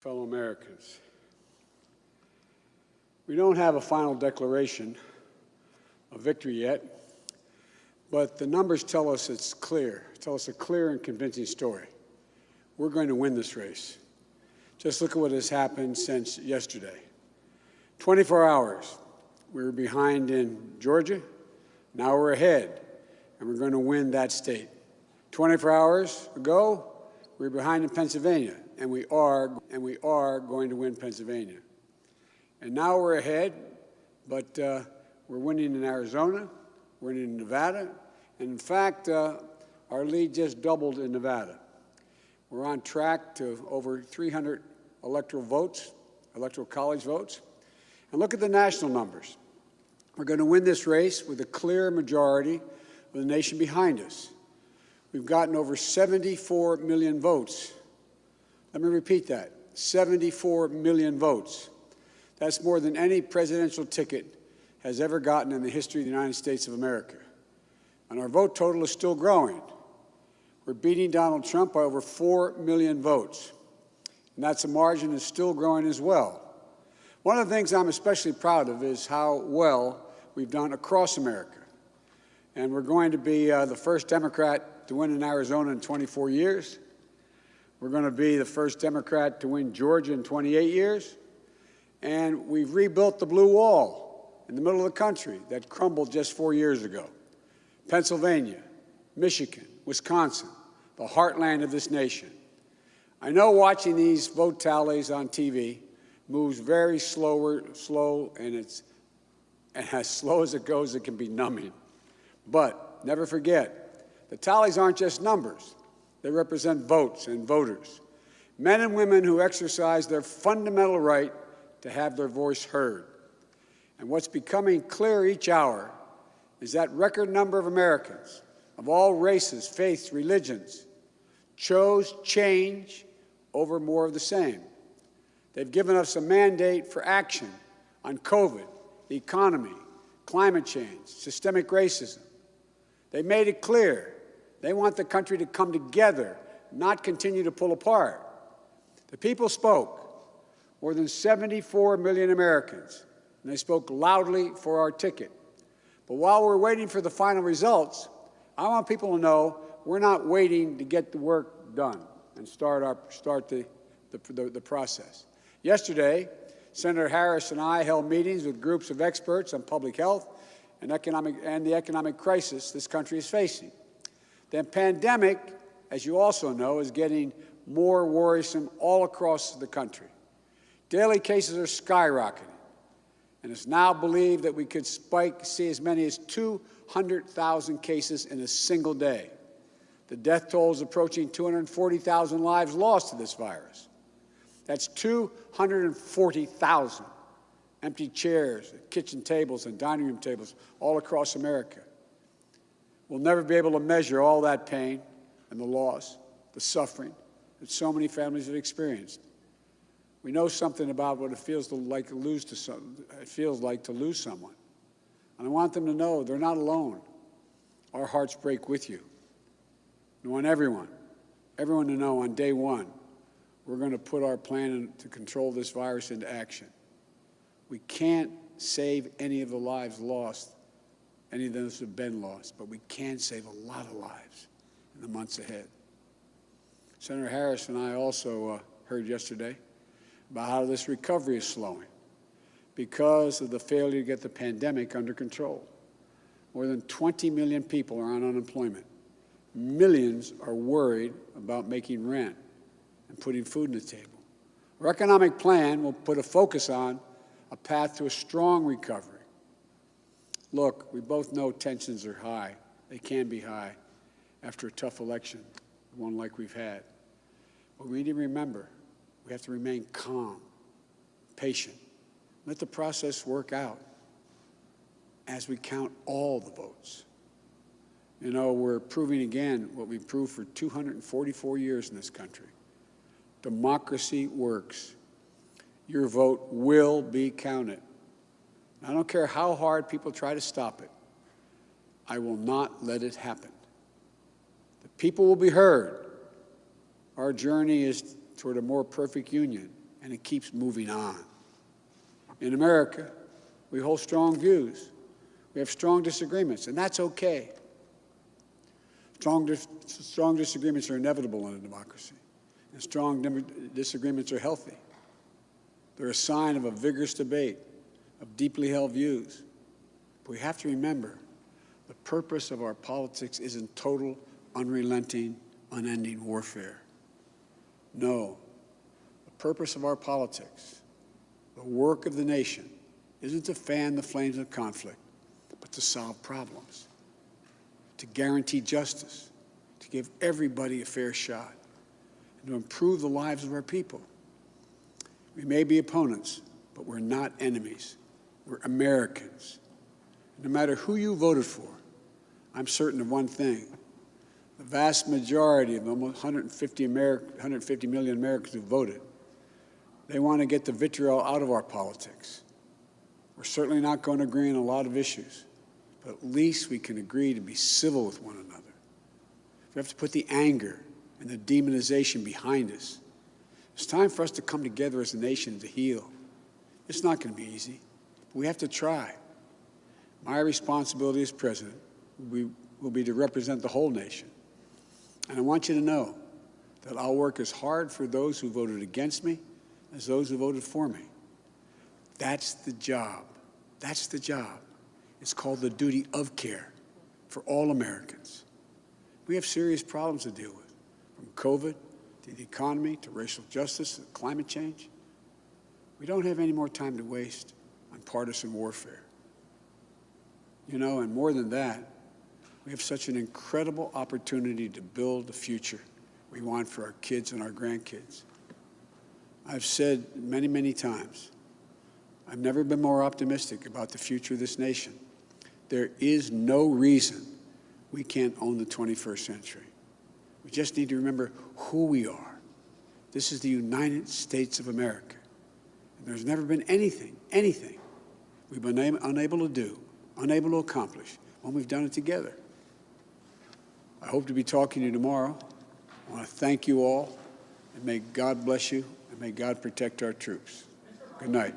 Fellow Americans, we don't have a final declaration of victory yet, but the numbers tell us it's clear, tell us a clear and convincing story. We're going to win this race. Just look at what has happened since yesterday. 24 hours, we were behind in Georgia, now we're ahead, and we're going to win that state. 24 hours ago, we were behind in Pennsylvania, and we are going to win Pennsylvania. And now we're ahead, but we're winning in Arizona, we're winning in Nevada, and in fact, our lead just doubled in Nevada. We're on track to over 300 electoral college votes. And look at the national numbers. We're going to win this race with a clear majority of the nation behind us. We've gotten over 74 million votes. Let me repeat that, 74 million votes. That's more than any presidential ticket has ever gotten in the history of the United States of America. And our vote total is still growing. We're beating Donald Trump by over 4 million votes. And that's a margin that's still growing as well. One of the things I'm especially proud of is how well we've done across America. And we're going to be the first Democrat to win in Arizona in 24 years. We're going to be the first Democrat to win Georgia in 28 years. And we've rebuilt the blue wall in the middle of the country that crumbled just 4 years ago. Pennsylvania, Michigan, Wisconsin, the heartland of this nation. I know watching these vote tallies on TV moves very slow, and as slow as it goes, it can be numbing. But never forget, the tallies aren't just numbers. They represent votes and voters, men and women who exercise their fundamental right to have their voice heard. And what's becoming clear each hour is that record number of Americans of all races, faiths, religions chose change over more of the same. They've given us a mandate for action on COVID, the economy, climate change, systemic racism. They made it clear they want the country to come together, not continue to pull apart. The people spoke, more than 74 million Americans, and they spoke loudly for our ticket. But while we're waiting for the final results, I want people to know we're not waiting to get the work done and start the process. Yesterday, Senator Harris and I held meetings with groups of experts on public health and the economic crisis this country is facing. The pandemic, as you also know, is getting more worrisome all across the country. Daily cases are skyrocketing, and it's now believed that we could see as many as 200,000 cases in a single day. The death toll is approaching 240,000 lives lost to this virus. That's 240,000 empty chairs, kitchen tables, and dining room tables all across America. We'll never be able to measure all that pain and the loss, the suffering that so many families have experienced. We know something about what it feels like to lose someone. And I want them to know they're not alone. Our hearts break with you. I want everyone to know on day one, we're going to put our plan to control this virus into action. We can't save any of the lives lost, any of those who have been lost, but we can save a lot of lives in the months ahead. Senator Harris and I also heard yesterday about how this recovery is slowing because of the failure to get the pandemic under control. More than 20 million people are on unemployment. Millions are worried about making rent and putting food on the table. Our economic plan will put a focus on a path to a strong recovery. Look, we both know tensions are high. They can be high after a tough election, one like we've had. But we need to remember, we have to remain calm, patient. Let the process work out as we count all the votes. You know, we're proving again what we've proved for 244 years in this country. Democracy works. Your vote will be counted. I don't care how hard people try to stop it. I will not let it happen. The people will be heard. Our journey is toward a more perfect union, and it keeps moving on. In America, we hold strong views. We have strong disagreements, and that's okay. Strong disagreements are inevitable in a democracy, and strong disagreements are healthy. They're a sign of a vigorous debate, of deeply held views. But we have to remember, the purpose of our politics isn't total, unrelenting, unending warfare. No, the purpose of our politics, the work of the nation, isn't to fan the flames of conflict, but to solve problems, to guarantee justice, to give everybody a fair shot, and to improve the lives of our people. We may be opponents, but we're not enemies. We're Americans. No matter who you voted for, I'm certain of one thing. The vast majority of almost 150 million Americans who voted, they want to get the vitriol out of our politics. We're certainly not going to agree on a lot of issues, but at least we can agree to be civil with one another. We have to put the anger and the demonization behind us. It's time for us to come together as a nation to heal. It's not going to be easy, but we have to try. My responsibility as president will be to represent the whole nation. And I want you to know that I'll work as hard for those who voted against me as those who voted for me. That's the job. That's the job. It's called the duty of care for all Americans. We have serious problems to deal with, from COVID to the economy to racial justice to climate change. We don't have any more time to waste on partisan warfare. You know, and more than that, we have such an incredible opportunity to build the future we want for our kids and our grandkids. I've said many, many times, I've never been more optimistic about the future of this nation. There is no reason we can't own the 21st century. We just need to remember who we are. This is the United States of America. And there's never been anything we've been unable to do, unable to accomplish when we've done it together. I hope to be talking to you tomorrow. I want to thank you all, and may God bless you, and may God protect our troops. Good night.